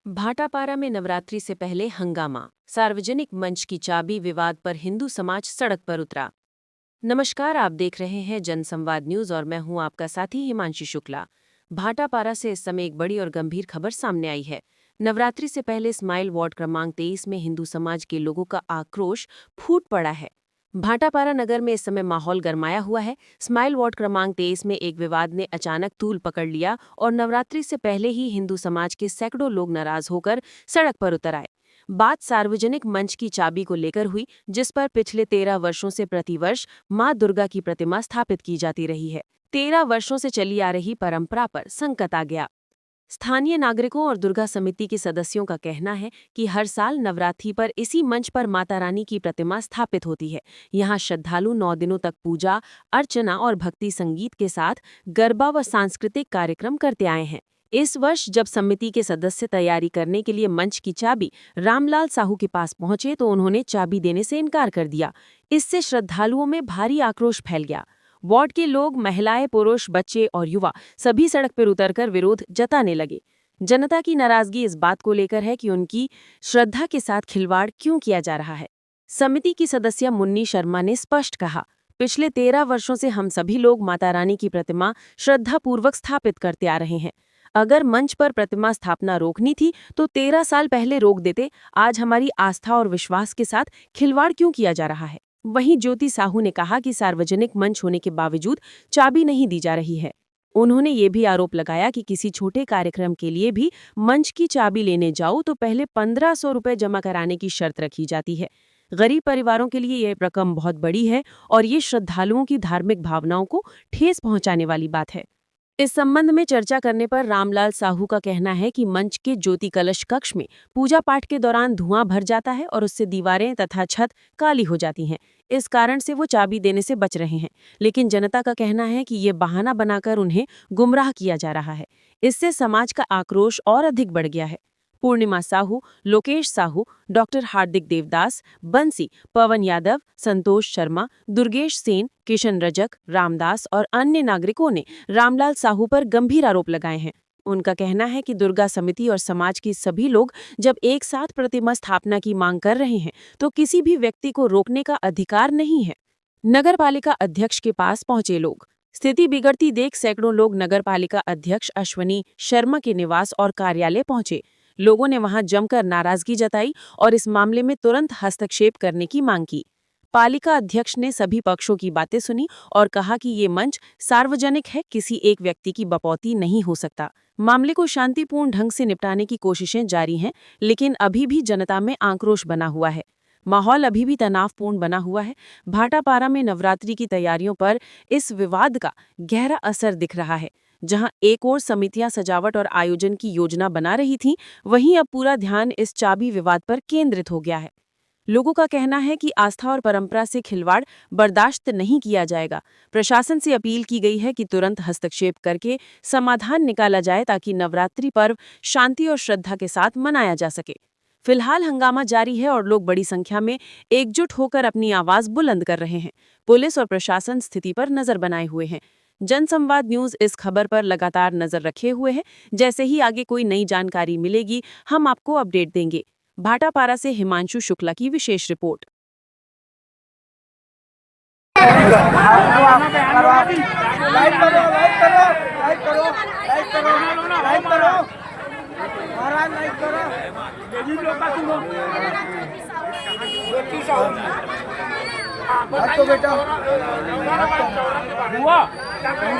भाटापारा में नवरात्रि से पहले हंगामा, सार्वजनिक मंच की चाबी विवाद पर हिंदू समाज सड़क पर उतरा। नमस्कार, आप देख रहे हैं जनसंवाद न्यूज और मैं हूं आपका साथी हिमांशु शुक्ला। भाटापारा से इस समय एक बड़ी और गंभीर खबर सामने आई है। नवरात्रि से पहले स्माइल वार्ड क्रमांक 23 में हिंदू समाज के लोगों का आक्रोश फूट पड़ा है। भाटापारा नगर में इस समय माहौल गरमाया हुआ है। स्माइल वार्ड क्रमांक 23 में एक विवाद ने अचानक तूल पकड़ लिया और नवरात्रि से पहले ही हिंदू समाज के सैकड़ों लोग नाराज होकर सड़क पर उतर आए। बात सार्वजनिक मंच की चाबी को लेकर हुई, जिस पर पिछले 13 वर्षों से प्रतिवर्ष मां दुर्गा की प्रतिमा स्थापित की जाती रही है। 13 वर्षों से चली आ रही परंपरा पर संकट आ गया। स्थानीय नागरिकों और दुर्गा समिति के सदस्यों का कहना है कि हर साल नवरात्रि पर इसी मंच पर माता रानी की प्रतिमा स्थापित होती है। यहाँ श्रद्धालु 9 दिनों तक पूजा, अर्चना और भक्ति संगीत के साथ गरबा व सांस्कृतिक कार्यक्रम करते आए हैं। इस वर्ष जब समिति के सदस्य तैयारी करने के लिए मंच की चाबी रामलाल साहू के पास पहुंचे तो उन्होंने चाबी देने से इनकार कर दिया। इससे श्रद्धालुओं में भारी आक्रोश फैल गया। वार्ड के लोग, महिलाएं, पुरुष, बच्चे और युवा सभी सड़क पर उतरकर विरोध जताने लगे। जनता की नाराजगी इस बात को लेकर है कि उनकी श्रद्धा के साथ खिलवाड़ क्यों किया जा रहा है। समिति की सदस्य मुन्नी शर्मा ने स्पष्ट कहा, पिछले 13 वर्षों से हम सभी लोग माता रानी की प्रतिमा श्रद्धापूर्वक स्थापित करते आ रहे हैं। अगर मंच पर प्रतिमा स्थापना रोकनी थी तो 13 साल पहले रोक देते। आज हमारी आस्था और विश्वास के साथ खिलवाड़ क्यों किया जा रहा है। वहीं ज्योति साहू ने कहा कि सार्वजनिक मंच होने के बावजूद चाबी नहीं दी जा रही है। उन्होंने ये भी आरोप लगाया कि किसी छोटे कार्यक्रम के लिए भी मंच की चाबी लेने जाओ तो पहले 1500 रुपए जमा कराने की शर्त रखी जाती है। गरीब परिवारों के लिए यह रकम बहुत बड़ी है और ये श्रद्धालुओं की धार्मिक भावनाओं को ठेस पहुंचाने वाली बात है। इस संबंध में चर्चा करने पर रामलाल साहू का कहना है कि मंच के ज्योति कलश कक्ष में पूजा पाठ के दौरान धुआं भर जाता है और उससे दीवारें तथा छत काली हो जाती हैं। इस कारण से वो चाबी देने से बच रहे हैं, लेकिन जनता का कहना है कि ये बहाना बनाकर उन्हें गुमराह किया जा रहा है। इससे समाज का आक्रोश और अधिक बढ़ गया है। पूर्णिमा साहू, लोकेश साहू, डॉक्टर हार्दिक देवदास, बंसी, पवन यादव, संतोष शर्मा, दुर्गेश सेन, किशन रजक, रामदास और अन्य नागरिकों ने रामलाल साहू पर गंभीर आरोप लगाए हैं। उनका कहना है कि दुर्गा समिति और समाज के सभी लोग जब एक साथ प्रतिमा स्थापना की मांग कर रहे हैं तो किसी भी व्यक्ति को रोकने का अधिकार नहीं है। नगरपालिका अध्यक्ष के पास पहुंचे लोग। स्थिति बिगड़ती देख सैकड़ों लोग नगरपालिका अध्यक्ष अश्वनी शर्मा के निवास और कार्यालय पहुंचे। लोगों ने वहां जमकर नाराजगी जताई और इस मामले में तुरंत हस्तक्षेप करने की मांग की। पालिका अध्यक्ष ने सभी पक्षों की बातें सुनी और कहा कि ये मंच सार्वजनिक है, किसी एक व्यक्ति की बपौती नहीं हो सकता। मामले को शांतिपूर्ण ढंग से निपटाने की कोशिशें जारी हैं, लेकिन अभी भी जनता में आक्रोश बना हुआ है। माहौल अभी भी तनावपूर्ण बना हुआ है। भाटापारा में नवरात्रि की तैयारियों पर इस विवाद का गहरा असर दिख रहा है। जहां एक ओर समितियां सजावट और आयोजन की योजना बना रही थीं, वहीं अब पूरा ध्यान इस चाबी विवाद पर केंद्रित हो गया है। लोगों का कहना है कि आस्था और परंपरा से खिलवाड़ बर्दाश्त नहीं किया जाएगा। प्रशासन से अपील की गई है कि तुरंत हस्तक्षेप करके समाधान निकाला जाए ताकि नवरात्रि पर्व शांति और श्रद्धा के साथ मनाया जा सके। फिलहाल हंगामा जारी है और लोग बड़ी संख्या में एकजुट होकर अपनी आवाज बुलंद कर रहे हैं। पुलिस और प्रशासन स्थिति पर नजर बनाए हुए हैं। जनसंवाद न्यूज इस खबर पर लगातार नजर रखे हुए है। जैसे ही आगे कोई नई जानकारी मिलेगी हम आपको अपडेट देंगे। भाटापारा से हिमांशु शुक्ला की विशेष रिपोर्ट।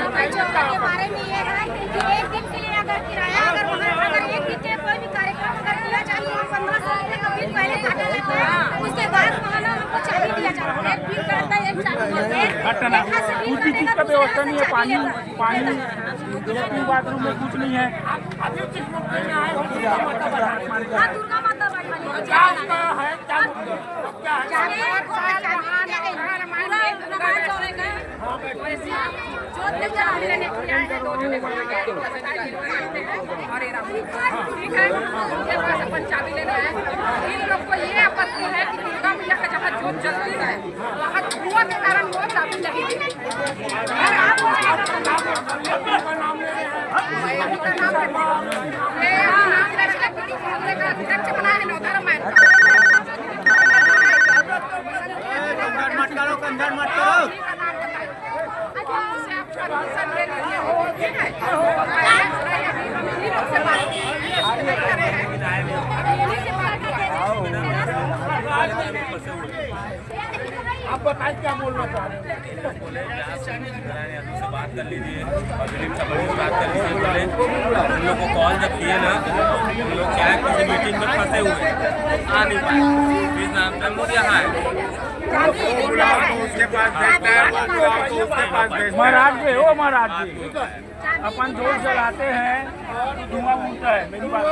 बेटा के बारे में ये है कि एक दिन के लिए अगर किराया अगर एक दिन के कोई भी कार्यक्रम अगर किया चाहिए हम 1500 रुपये का बिल पहले काटा लेते हैं, उसके बाद वहाँ हमको चाबी दिया जाता है। एक बिल करता है, एक चाबी करते हैं। दूसरी चीज का व्यवस्था नहीं है। पानी लेटरिन बाथरूम में कुछ नहीं है। दुर्गा माता बड़ी चाबी लेना है। इन लोग को ये आपत्ति है कि दुर्गा मैया का जहाँ जोत जलती है वहाँ धुआं के कारण वो चाबी नहीं दी। नाम आप बताइए क्या बोलना चाह रहे हैं? से बात कर लीजिए और दिलीप चपड़ी से बात कर लीजिए। बोले उन लोग को कॉल जब किए ना, उन लोग क्या है किसी मीटिंग में फंसे हुए आ नहीं पाए। इस नाम से हम लोग यहाँ है। महाराज जी हो, महाराज जी अपन जोर चलाते हैं धुआं उठता है। मेरी बात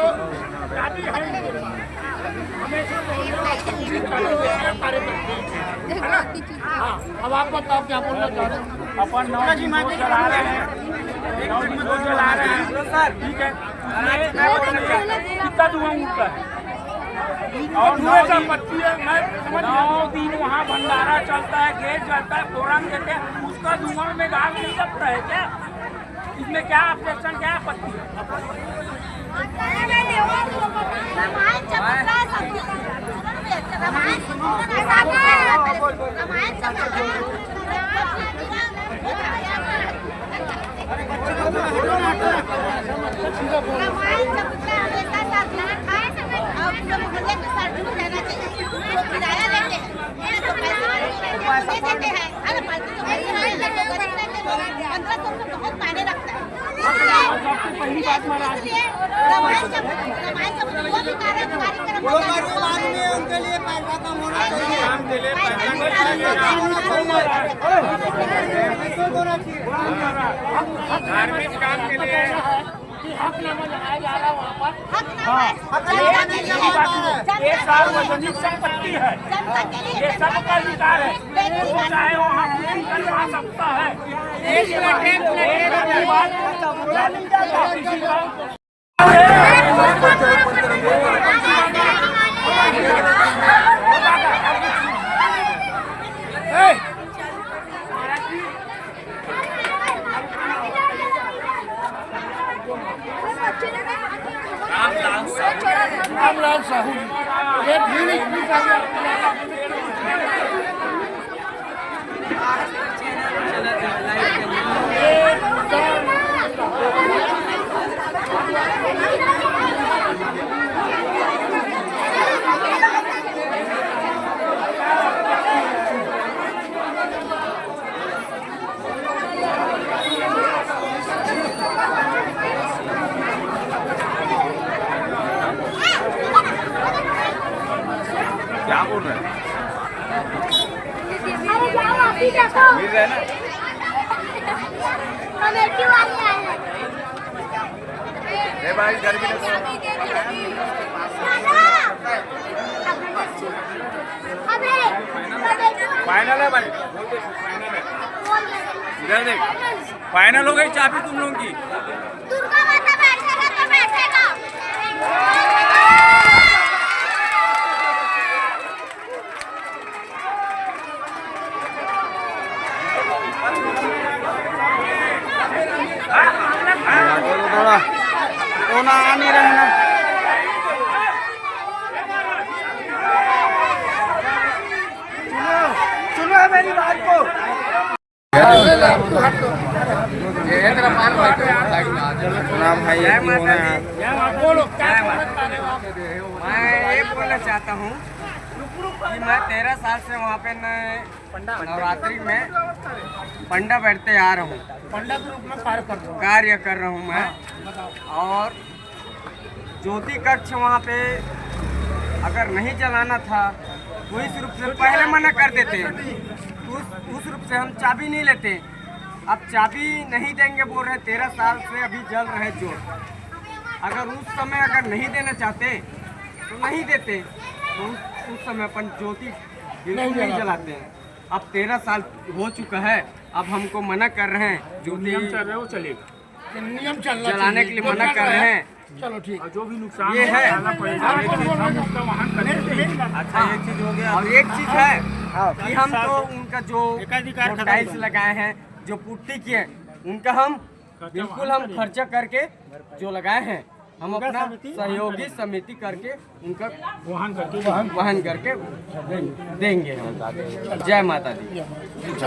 अब आप बताओ क्या बोलना चाह रहे हैं? अपन नौ जोर चला रहे हैं, ठीक है। कितना धुआं उठता है और 9 दिन वहाँ भंडारा चलता है, गेट चलता है, प्रोग्राम देते हैं, उसका धुआं में दाग नहीं लगता है क्या? इसमें क्या ऑब्जेक्शन, क्या आपत्ति है? बहुत मायने रखता है। पहली बात महाराज उनके लिए पैसा कम होना चाहिए। धार्मिक काम के लिए हकनामा लगाया जा रहा है वहाँ पर। एक सार्वजनिक संपत्ति है, ये सबका अधिकार है, वो चाहे वहाँ कुछ करवा सकता है। रामलाल साहू ये भीड़ क्या बोल रहे हैं? मिल रहे हैं ना? कमेटी वाले आए हैं। भाई घर भी फाइनल है भाई, इधर देख, फाइनल हो गई चाबी तुम लोगों की। दुर्गा माता बैठेगा तो बैठेगा। तो ना आ नहीं रहना। सुनो मेरी बात को। नाम भाई मैं ये बोलना चाहता हूँ कि मैं 13 साल से वहाँ पे नवरात्रि में पंडा बैठते आ रहा हूँ, पंडा के रूप में कार्य कर रहा हूँ मैं। और ज्योति कक्ष वहाँ पे अगर नहीं जलाना था तो इस रूप से पहले मना कर देते, उस रूप से हम चाबी नहीं लेते। अब चाबी नहीं देंगे बोल रहे, 13 साल से अभी जल रहे जोत। अगर उस समय अगर नहीं देना चाहते तो नहीं देते, तो उस समय अपन ज्योति बिल्कुल नहीं जलाते हैं। अब 13 साल हो चुका है, अब हमको मना कर रहे हैं, ज्योति नियम चल रहे वो चलेगा, नियम चलना जलाने के लिए मना कर रहे हैं। चलो ठीक, जो भी नुकसान ये है। हम उसका वहन करेंगे। अच्छा एक चीज हो गया, और एक चीज है कि हम तो उनका जो टाइल्स लगाए हैं, जो पुट्टी किए, उनका हम बिल्कुल हम खर्चा करके जो लगाए हैं, हम अपना सहयोगी समिति करके उनका वहन करके देंगे हम। जय माता दी।